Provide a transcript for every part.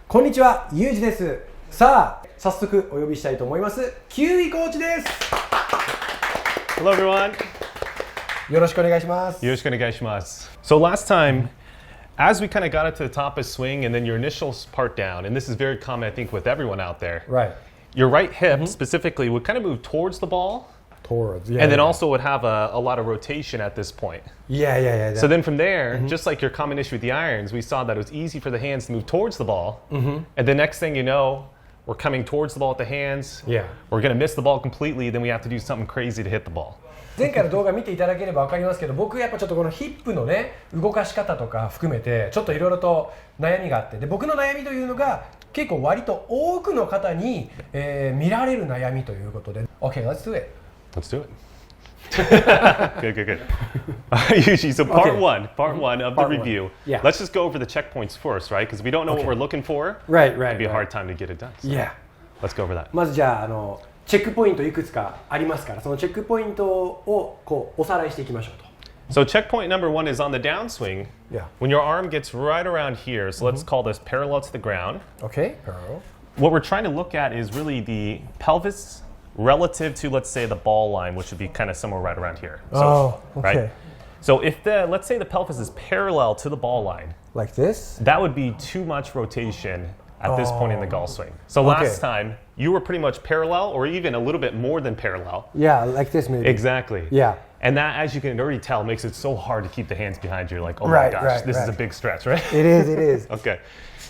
こんにちは、ユージです。さあ、早速お呼びしたいと思います。キウイコーチです。Hello everyone. よろしくお願いします。よろしくお願いします。So last time, as we kind of got it to the top of swing and then your initial part down, and this is very common I think with everyone out there. Right. Your right hip specifically would kind of move towards the ball. Towards, and then also would have a lot of rotation at this point. Yeah. So then from there, just like your common issue with the irons, we saw that it was easy for the hands to move towards the ball. And the next thing you know, we're coming towards the ball with the hands. Yeah. We're going to miss the ball completely. Then we have to do something crazy to hit the ball. 前回の動画見ていただければ分かりますけど、僕やっぱちょっとこのヒップのね動かし方とか含めてちょっといろいろと悩みがあって、で僕の悩みというのが結構割と多くの方に、見られる悩みということで OK, let's do it. Let's do it. Good. Yuji, so part one of the review. Yeah. Let's just go over the checkpoints first, right? Because we don't know what we're looking for. Right. It'd be a hard time to get it done. So Yeah. Let's go over that. まずじゃあチェックポイントいくつかありますから、そのチェックポイントをこうおさらいしていきましょうと。So checkpoint number one is on the downswing. Yeah. When your arm gets right around here, so let's call this parallel to the ground. Okay. Parallel. What we're trying to look at is really the pelvis relative to, let's say, the ball line, which would be kind of somewhere right around here. So, okay. Right? So if let's say the pelvis is parallel to the ball line, Like this? that would be too much rotation at this point in the golf swing. So last time, you were pretty much parallel or even a little bit more than parallel. Yeah, like this maybe. Exactly. Yeah. And that, as you can already tell, makes it so hard to keep the hands behind you. Like, oh Right, my gosh, this is right. a big stretch, right? It is. Okay.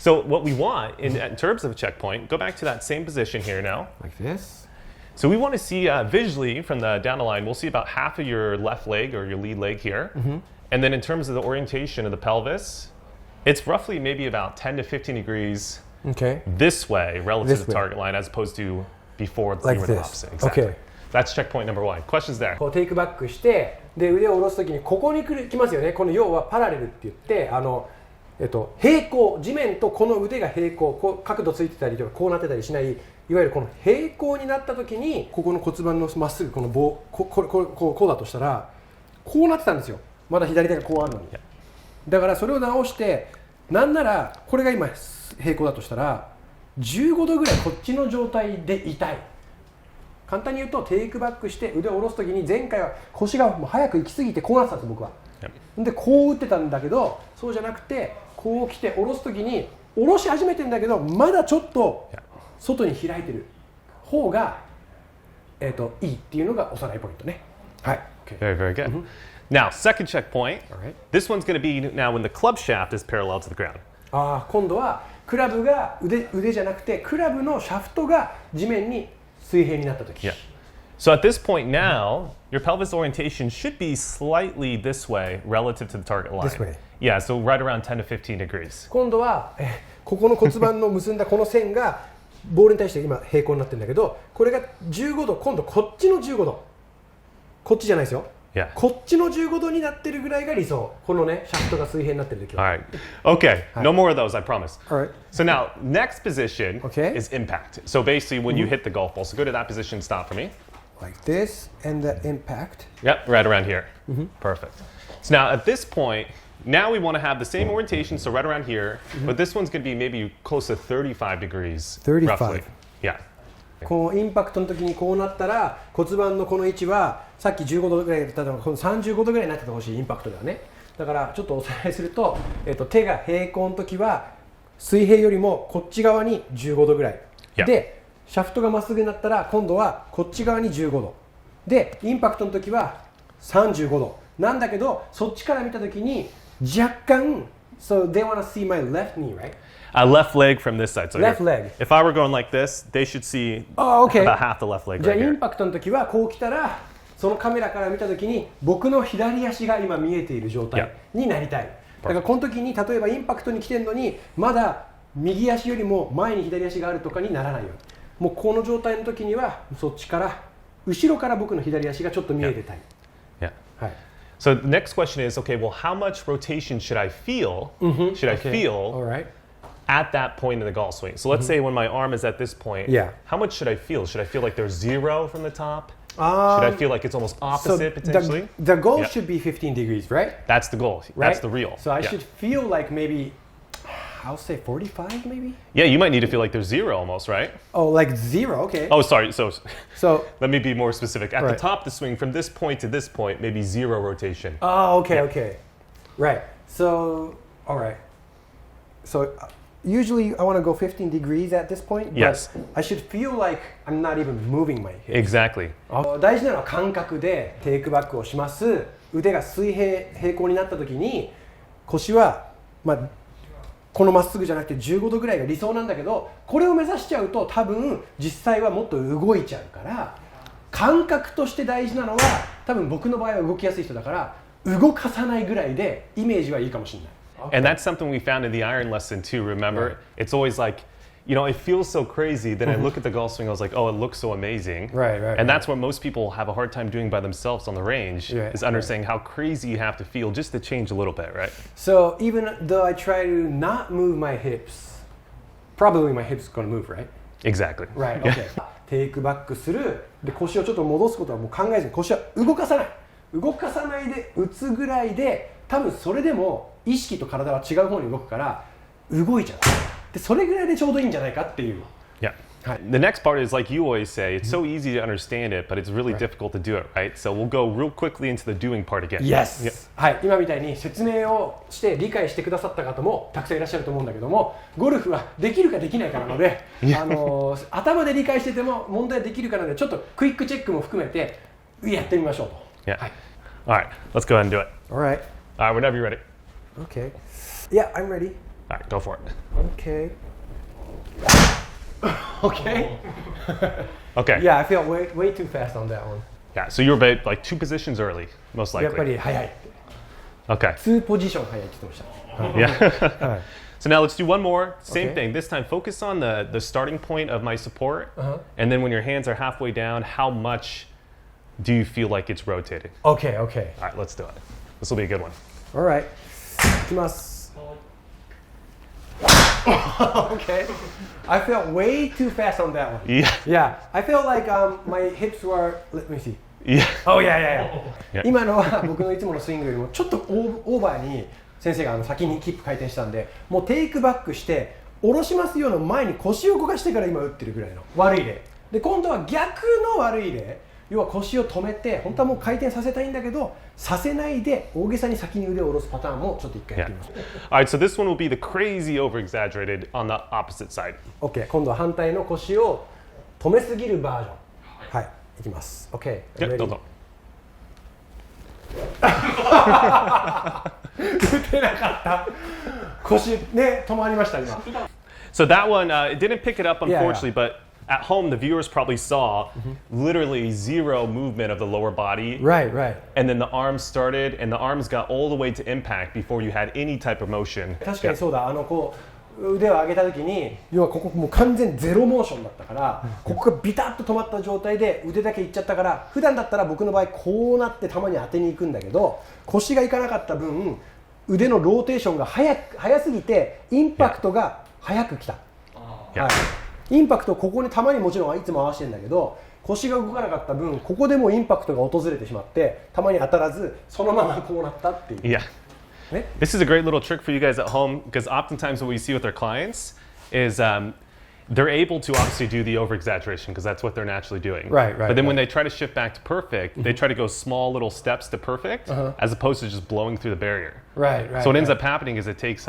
So what we want in terms of a checkpoint, go back to that same position here now. Like this? So we want to see visually from the down the line, we'll see about half of your left leg or your lead leg here. And then in terms of the orientation of the pelvis, it's roughly maybe about 10 to 15 degrees Okay. this way relative to the way. target line as opposed to before Like you were the this. opposite. Exactly. Okay. That's checkpoint number one. Questions there? こうテイクバックして、で腕を下ろすときにここに来ますよね。この要はパラレルって言って平行、地面とこの腕が平行、こう角度ついてたりとかこうなってたりしない、いわゆるこの平行になったときにここの骨盤のまっすぐこの棒こうだとしたらこうなってたんですよ。まだ左手がこうあるのに。だからそれを直して、なんならこれが今平行だとしたら15度ぐらいこっちの状態でいたい。簡単に言うとテイクバックして腕を下ろすときに前回は腰がもう早く行き過ぎてこうなってたんです僕は。でこう打ってたんだけどそうじゃなくてこう来て下ろすときに下ろし始めてんだけどまだちょっと外に開いてる方がいいっていうのがおさらいポイントね。はい。Okay. Very good. Now, second checkpoint. Alright. This one's going to be now when the club shaft is parallel to the ground. 今度はクラブが腕じゃなくてクラブのシャフトが地面に水平になったとき。Yeah. So at this point now, your pelvis orientation should be slightly this way relative to the target line. This way. Yeah, so right around 10 to 15 degrees. 今度はここの骨盤の結んだこの線がボールに対して今平行になってるんだけど、これが15度、今度こっちの15度。こっちじゃないですよ。Yeah. こっちの15度になってるぐらいが理想。このね、シャフトが水平になってる時は。All right. Okay, no more of those, I promise. All right. So now, next position Okay. is impact. So basically when you hit the golf ball. So go to that position, stop for me. Like this and the impact. Yep, right around here. Perfect. So now at this point, now we want to have the same orientation, so right around here, but this one's going to be maybe close to 35 degrees. 35. Roughly. Yeah. このインパクトの時にこうなったら骨盤のこの位置はさっき15度ぐらいだったのがこの35度ぐらいになっててほしいインパクトではね。だからちょっとおさらいすると、手が平行の時は水平よりもこっち側に15度ぐらい。Yeah. でシャフトがまっすぐになったら今度はこっち側に15度でインパクトの時は35度なんだけどそっちから見た時に若干 So they want to see my left knee, right? Left leg from this side. So Left here. leg. If I were going like this, they should see okay. about half the left leg じゃあ right イン here. パクトの時はこう来たらそのカメラから見た時に僕の左足が今見えている状態になりたい。だからこの時に例えばインパクトに来てるのにまだ右足よりも前に左足があるとかにならないように。もうこの状態の時にはそっちから後ろから僕の左足がちょっと見えてたい。Yeah. はい。So the next question is, okay, well, how much rotation should I feel? Should I feel All right. at that point in the golf swing? So let's say when my arm is at this point, Yeah. how much should I feel? Should I feel like there's 0 from the top? Should I feel like it's almost opposite potentially? The goal Yeah. should be 15 degrees, right? That's the goal. Right? That's the real. So I Yeah. should feel like maybe I'll say 45 maybe. Yeah, you might need to feel like there's zero almost, right? Oh, like zero. Okay. Oh, sorry. So So let me be more specific. At the Right. top of the swing, from this point to this point, maybe zero rotation. oh, okay, okay. Right. So all right. So usually I want to go 15 degrees at this point. But Yes. I should feel like I'm not even moving my hips. Exactly. 大事なのは感覚でテイクバックをします。腕が水平行になった時に腰は、このまっすぐじゃなくて15度ぐらいが理想なんだけど、これを目指しちゃうと多分実際はもっと動いちゃうから、感覚として大事なのは多分僕の場合は動きやすい人だから動かさないぐらいでイメージはいいかもしれない。And that's something we found in the iron lesson too. Remember, Right. it's always like, you know, it feels so crazy. Then I look at the golf swing, I was like, oh, it looks so amazing. Right. And that's what most people have a hard time doing by themselves on the range, Yeah, is understanding how crazy you have to feel just to change a little bit, right? So even though I try to not move my hips, probably my hips gonna move, right? Exactly. Right, okay. テイクバックする。で、腰をちょっと戻すことはもう考えずに、腰は動かさない。動かさないで打つぐらいで、多分それでも意識と体は違う方に動くから動いちゃう。で、それぐらいでちょうどいいんじゃないかっていう。Yeah. Hi. The next part is like you always say, it's so easy to understand it, but it's really difficult to do it, right? So we'll go real quickly into the doing part again. Yes! Yeah. はい、今みたいに説明をして理解してくださった方もたくさんいらっしゃると思うんだけども、ゴルフはできるかできないかなので、頭で理解してても問題できるかなので、ちょっとクイックチェックも含めてやってみましょうと。Yeah. はい。All right, let's go ahead and do it. Alright. All right, whenever you're ready. Okay. Yeah, I'm ready. All right, go for it. Okay. Okay. Okay. Yeah, I feel way too fast on that one. Yeah, so you're about like 2 positions early, most やっぱ likely. り早い。 Okay. 2ポジション早いって言ってました。 Yeah. はい。 So now let's do one more. Same Okay. thing. This time, focus on the starting point of my support. Uh-huh. And then when your hands are halfway down, how much do you feel like it's rotating? Okay, okay. All right, let's do it. This will be a good one. Alright. いきます。Okay. I felt way too fast on that one. Yeah. Yeah, I felt like my hips were. Let me see. Yeah. Oh yeah, yeah, yeah. Yeah. 今のは僕のいつものスイングよりもちょっとオーバーに先生が先にキップ回転したんで、もうテイクバックして下ろしますよの前に腰を動かしてから今打ってるぐらいの悪い例で、今度は逆の悪い例、要は腰を止めて本当はもう回転させたいんだけどさせないで大げさに先に腕を下ろすパターンもちょっと一回やってみましょう。 All right, so this one will be the crazy over exaggerated on the opposite side. OK、 今度は反対の腰を止めすぎるバージョン。はい、いきます。OK。Yeah, どうぞ。打てなかった。腰ね、止まりました今。 So that one, it didn't pick it up, Yeah, unfortunately, but at home, the viewers probably saw literally zero movement of the lower body. Right, right. And then the arms started, and the arms got all the way to impact before you had any type of motion. 確かにそうだ。こう腕を上げた時に、要はここもう完全ゼロモーションだったから、ここがビタッと止まった状態で腕だけいっちゃったから、普段だったら僕の場合こうなって球に当てに行くんだけど、腰がいかなかった分、腕のローテーションが早すぎてインパクトが早く来た。はい。インパクトここに球にもちろんいつも合わせてるんだけど、腰が動かなかった分、ここでもインパクトが訪れてしまって、球に当たらずそのままこうなったっていう。 Yeah. This is a great little trick for you guys at home, because oftentimes what we see with our clients is they're able to obviously do the over exaggeration because that's what they're naturally doing. Right, But then when they try to shift back to perfect, they try to go small little steps to perfect as opposed to just blowing through the barrier. Right, right. So what ends up happening is it takes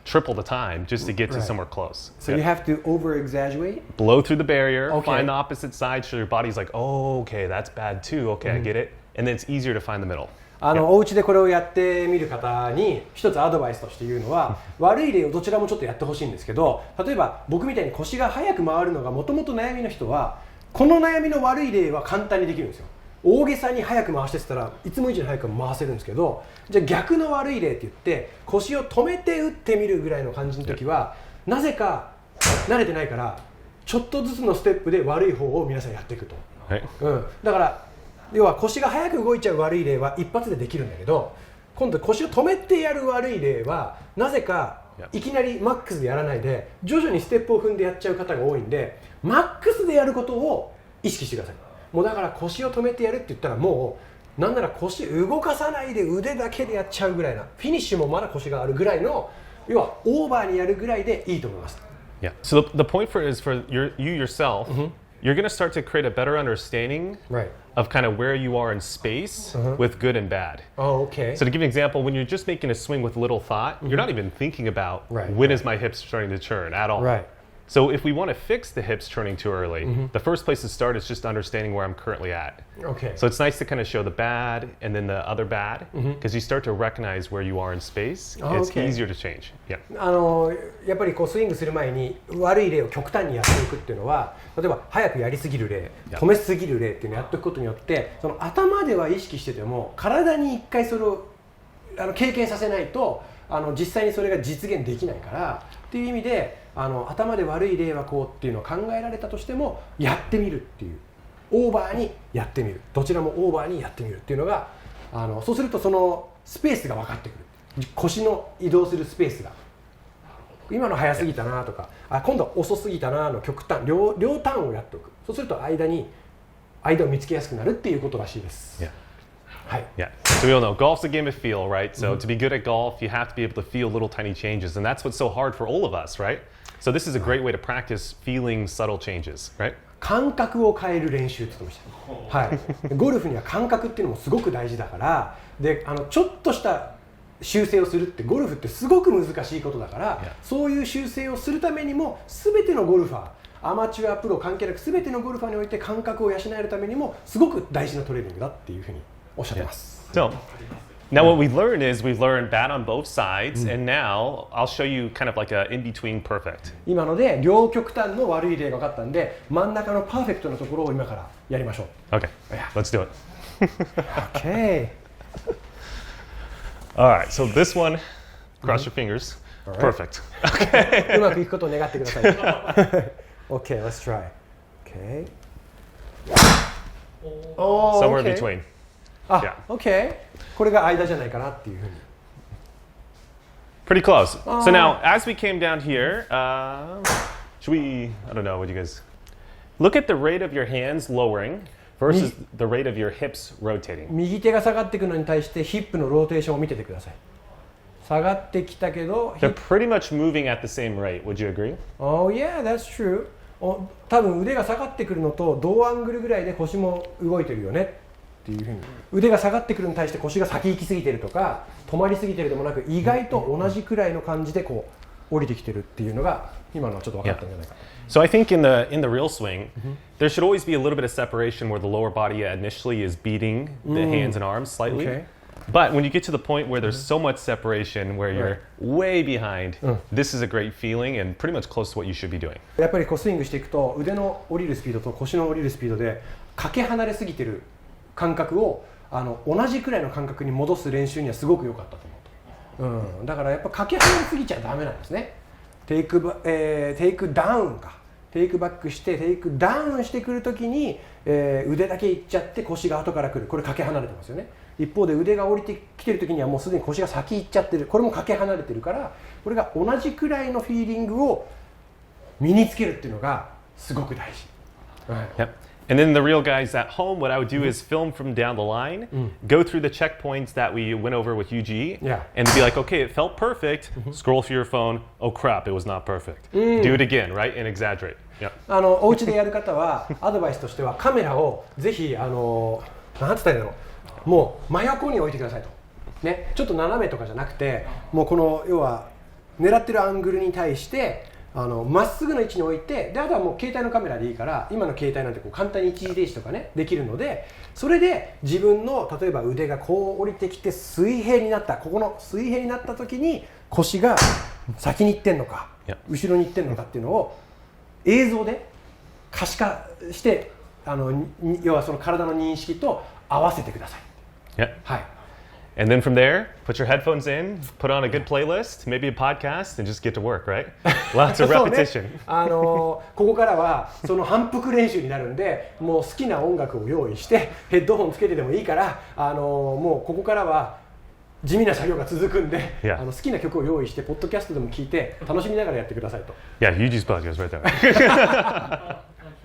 triple the time just to get to somewhere close. So you have to over exaggerate. Blow through the barrier, Okay. find the opposite side, so your body's like, oh, okay, that's bad too. Okay, I get it. And then it's easier to find the middle. お家でこれをやってみる方に一つアドバイスとして言うのは、悪い例をどちらもちょっとやってほしいんですけど、例えば僕みたいに腰が早く回るのがもともと悩みの人は、この悩みの悪い例は簡単にできるんですよ。大げさに早く回してたらいつも以上に早く回せるんですけど、じゃあ逆の悪い例って言って腰を止めて打ってみるぐらいの感じの時は、なぜか慣れてないからちょっとずつのステップで悪い方を皆さんやっていくと。はい。だから要は腰が早く動いちゃう悪い例は一発でできるんだけど、今度腰を止めてやる悪い例はなぜかいきなりマックスでやらないで徐々にステップを踏んでやっちゃう方が多いんで、マックスでやることを意識してください。もうだから腰を止めてやるって言ったら、もうなんなら腰動かさないで腕だけでやっちゃうぐらいな、フィニッシュもまだ腰があるぐらいの要はオーバーにやるぐらいでいいと思います。Yeah. So the point for it is for you yourself, you're going to start to create a better understanding of kind of where you are in space with good and bad. Oh, okay. So to give you an example, when you're just making a swing with little thought, you're not even thinking about when is my hips starting to turn at all. Right. So if we want to fix the hips turning too early, the first place to start is just understanding where I'm currently at. Okay. So it's nice to kind of show the bad and then the other bad, because you start to recognize where you are in space. It's easier to change. Yeah. やっぱりこうスイングする前に悪い例を極端にやっていくっていうのは、例えば早くやりすぎる例、止めすぎる例っていうのをやっていくことによって、その頭では意識してても体に一回それを経験させないと実際にそれが実現できないからっていう意味で、頭で悪い例はこうっていうのを考えられたとしてもやってみるっていう、オーバーにやってみる、どちらもオーバーにやってみるっていうのがそうするとそのスペースが分かってくる、腰の移動するスペースが、今の早すぎたなとか、今度は遅すぎたなの極端、両端をやっておく。そうすると間を見つけやすくなるっていうことらしいです。Yeah. So we all know golf's a game of feel, right? So to be good at golf, you have to be able to feel little tiny changes, and that's what's so hard for all of us, right? So this is a great way to practice feeling subtle changes, right? 感覚を変える練習って言ってました。はい。ゴルフには感覚っていうのもすごく大事だから、でちょっとした修正をするってゴルフってすごく難しいことだから、そういう修正をするためにも全てのゴルファー、アマチュアプロ関係なく全てのゴルファーにおいて感覚を養えるためにもすごく大事なトレーニングだっていうふうにおっしゃってます。So now what we've learned is we've learned bad on both sides, and now I'll show you kind of like a in-between perfect. 今ので両極端の悪い例が分かったんで、真ん中のパーフェクトのところを今からやりましょう。Okay, let's do it. Okay. All right, so this one, cross your fingers. Perfect. Okay. うまくいくことを願ってください。Okay, let's try. Okay. Oh, Somewhere okay. between. Okay. これが間じゃないかなっていうふうに。Pretty close. So now, as we came down here, should we, I don't know, what do you guys, look at the rate of your hands lowering versus the rate of your hips rotating. 右手が下がっていくのに対してヒップのローテーションを見ててください。下がってきたけど、They're pretty much moving at the same rate. Would you agree? Oh yeah, that's true. 多分腕が下がってくるのと同アングルぐらいで腰も動いてるよねっていうふうに。腕が下がってくるのに対して腰が先行き過ぎてるとか止まりすぎてるでもなく、意外と同じくらいの感じでこう降りてきてるっていうのが今のはちょっと分かったんじゃないかな。So I think in the real swing, there should always be a little bit of separation where the lower body initially is beating the hands and arms slightly. Okay. But when you get to the point where there's so much separation where you're way behind, this is a great feeling and pretty much close to what you should be doing. やっぱりこうスイングしていくと腕の降りるスピードと腰の降りるスピードでかけ離れすぎてる感覚を同じくらいの感覚に戻す練習にはすごく良かったと思う。だからやっぱかけ離れすぎちゃダメなんですね。テイクダウンか。テイクバックしてテイクダウンしてくるときに、腕だけいっちゃって腰が後から来る。これかけ離れてますよね。一方で腕が降りてきてるときにはもうすでに腰が先行っちゃってる。これもかけ離れてるから、これが同じくらいのフィーリングを身につけるっていうのがすごく大事。Yep. And then the real guys at home, what I would do is film from down the line, go through the checkpoints that we went over with UG, and be like, okay, it felt perfect. Scroll through your phone. Oh crap, it was not perfect. Do it again, right? And exaggerate. Yeah. お家でやる方はアドバイスとしてはカメラをぜひなんて言ったらいいんだろう、もう真横に置いてくださいと。ね、ちょっと斜めとかじゃなくて、もうこの要は狙ってるアングルに対してまっすぐの位置に置いて、であとはもう携帯のカメラでいいから、今の携帯なんてこう簡単に一時停止とかねできるので、それで自分の例えば腕がこう降りてきて水平になった、ここの水平になった時に腰が先に行ってんのか後ろに行ってんのかっていうのを映像で可視化して要はその体の認識と合わせてください。はい。And then from there, put your headphones in, put on a good playlist, maybe a podcast, and just get to work, right? Lots of repetition. ここからはその反復練習になるんで、もう好きな音楽を用意してヘッドホンつけてでもいいから、もうここからは地味な作業が続くんで、好きな曲を用意してポッドキャストでも聞いて楽しみながらやってくださいと。Yeah, Yuji's podcast right there.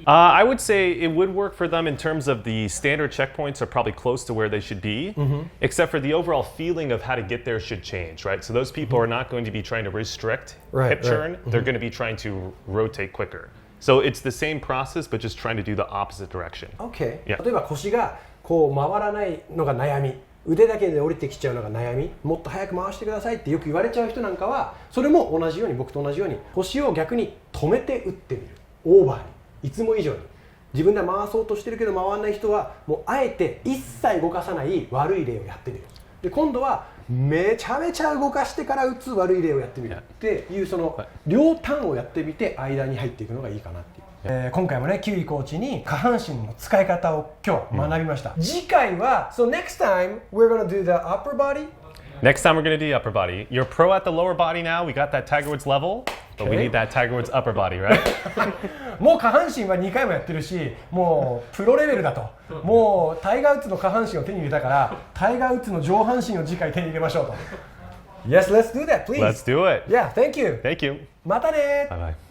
I would say it would work for them in terms of the standard checkpoints are probably close to where they should be, except for the overall feeling of how to get there should change, right? So those people are not going to be trying to restrict hip churn. They're going to be trying to rotate quicker. So it's the same process, but just trying to do the opposite direction. Okay. Yeah. 例えば腰がこう回らないのが悩み、腕だけで降りてきちゃうのが悩み、もっと早く回してくださいってよく言われちゃう人なんかは、それも同じように僕と同じように腰を逆に止めて打ってみる。オーバーに、いつも以上に。自分で回そうとしてるけど回らない人はもうあえて一切動かさない悪い例をやってみる。で今度はめちゃめちゃ動かしてから打つ悪い例をやってみるっていうその両端をやってみて間に入っていくのがいいかなっていう。今回もねキウイコーチに下半身の使い方を今日学びました。次回は So next time we're gonna do the upper body. Next time we're going to do upper body. You're pro at the lower body now. We got that Tiger Woods level, but we need that Tiger Woods upper body, right? もう下半身は2回もやってるし、もうプロレベルだと。もうタイガー・ウッズの下半身を手に入れたから、タイガー・ウッズの上半身を次回手に入れましょうと。Yes, let's do that, please. Let's do it. Yeah, thank you. Thank you. またね。Bye bye.